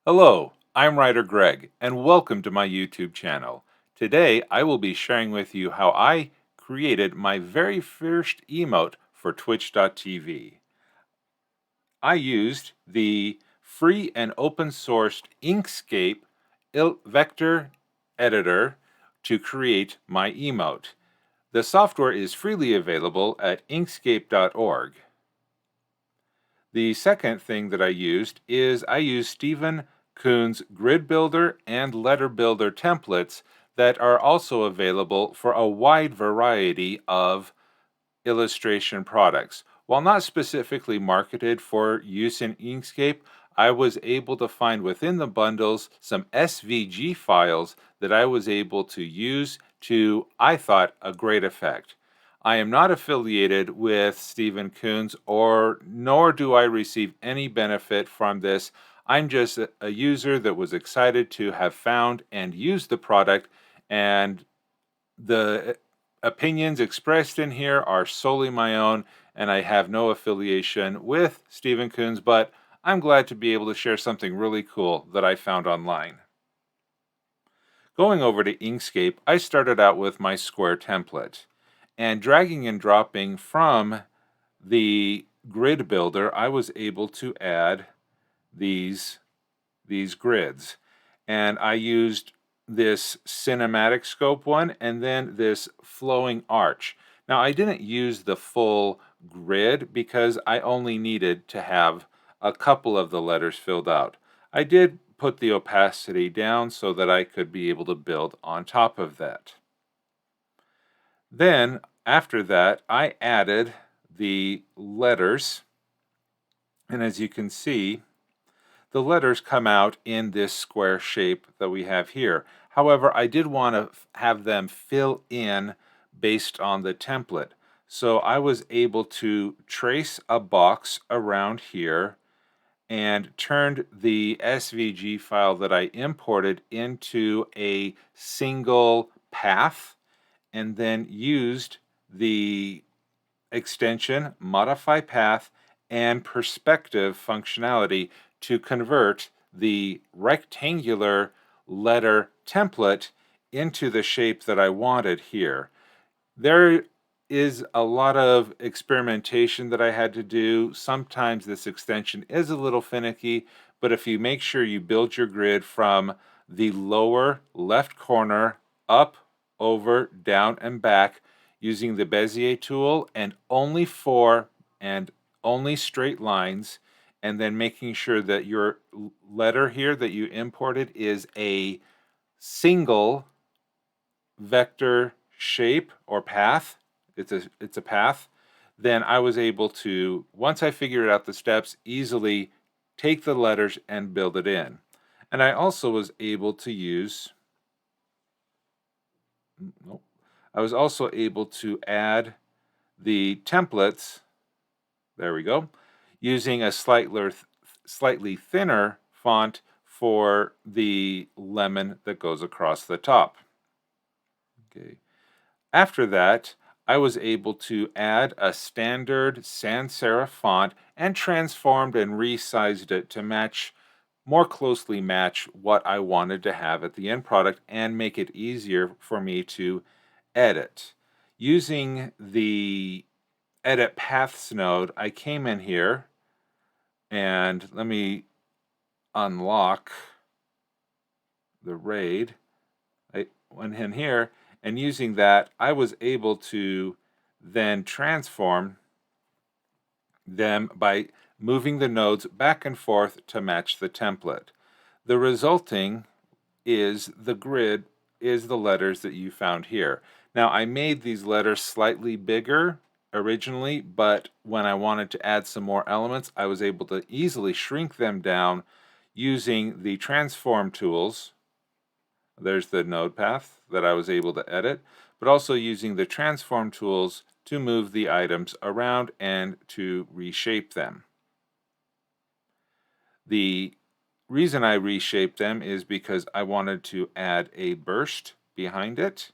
Hello, I'm WriterGreg, and welcome to my YouTube channel. Today, I will be sharing with you how I created my very first emote for Twitch.tv. I used the free and open-sourced Inkscape vector editor to create my emote. The software is freely available at inkscape.org. The second thing that I used is I used Stefan Kunz grid builder and letter builder templates that are also available for a wide variety of illustration products. While not specifically marketed for use in Inkscape, I was able to find within the bundles some SVG files that I was able to use to, I thought, a great effect. I am not affiliated with Stefan Kunz, nor do I receive any benefit from this. I'm just a user that was excited to have found and used the product, and the opinions expressed in here are solely my own, and I have no affiliation with Stefan Kunz, but I'm glad to be able to share something really cool that I found online. Going over to Inkscape, I started out with my square template, and dragging and dropping from the grid builder, I was able to add these grids. And I used this cinematic scope one and then this flowing arch. Now I didn't use the full grid because I only needed to have a couple of the letters filled out. I did put the opacity down so that I could be able to build on top of that. Then after that, I added the letters, and as you can see, the letters come out in this square shape that we have here. However, I did want to have them fill in based on the template. So I was able to trace a box around here and turned the SVG file that I imported into a single path, and then used the extension, modify path, and perspective functionality to convert the rectangular letter template into the shape that I wanted here. There is a lot of experimentation that I had to do. Sometimes this extension is a little finicky, but if you make sure you build your grid from the lower left corner up, over, down, and back using the Bezier tool, and only straight lines, and then making sure that your letter here that you imported is a single vector shape or path, it's a path, then I was able to, once I figured out the steps, easily take the letters and build it in. And I also was able to use, I was also able to add the templates, there we go, using a slightly thinner font for the lemon that goes across the top. Okay. After that, I was able to add a standard sans serif font and transformed and resized it to more closely match what I wanted to have at the end product and make it easier for me to edit. Using the Edit Paths node, I came in here, and let me unlock the RAID. I went in here, and using that, I was able to then transform them by moving the nodes back and forth to match the template. The resulting is the grid is the letters that you found here. Now I made these letters slightly bigger originally, but when I wanted to add some more elements, I was able to easily shrink them down using the transform tools. There's the node path that I was able to edit, but also using the transform tools to move the items around and to reshape them. The reason I reshaped them is because I wanted to add a burst behind it,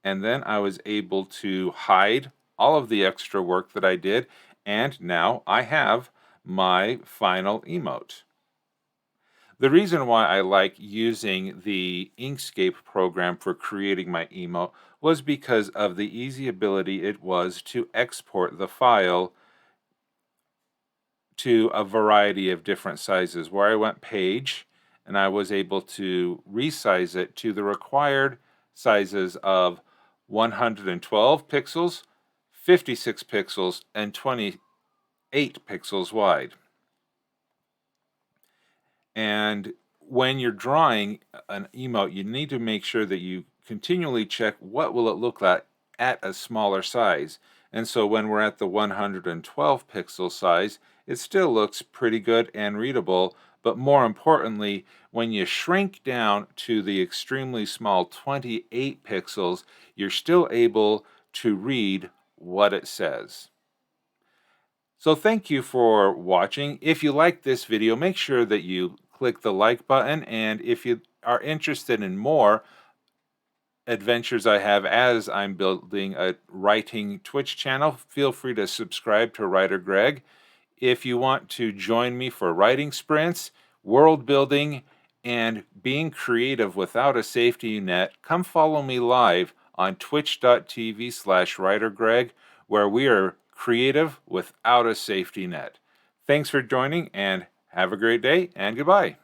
and then I was able to hide all of the extra work that I did, and now I have my final emote. The reason why I like using the Inkscape program for creating my emote was because of the easy ability it was to export the file to a variety of different sizes, where I went page and I was able to resize it to the required sizes of 112 pixels, 56 pixels, and 28 pixels wide. And when you're drawing an emote, you need to make sure that you continually check what will it look like at a smaller size. And so when we're at the 112 pixel size, it still looks pretty good and readable. But more importantly, when you shrink down to the extremely small 28 pixels, you're still able to read what it says. So thank you for watching. If you like this video, make sure that you click the like button, and if you are interested in more adventures I have as I'm building a writing Twitch channel, feel free to subscribe to WriterGreg. If you want to join me for writing sprints, world building, and being creative without a safety net, come follow me live on twitch.tv/WriterGreg, where we are creative without a safety net. Thanks for joining, and have a great day, and goodbye.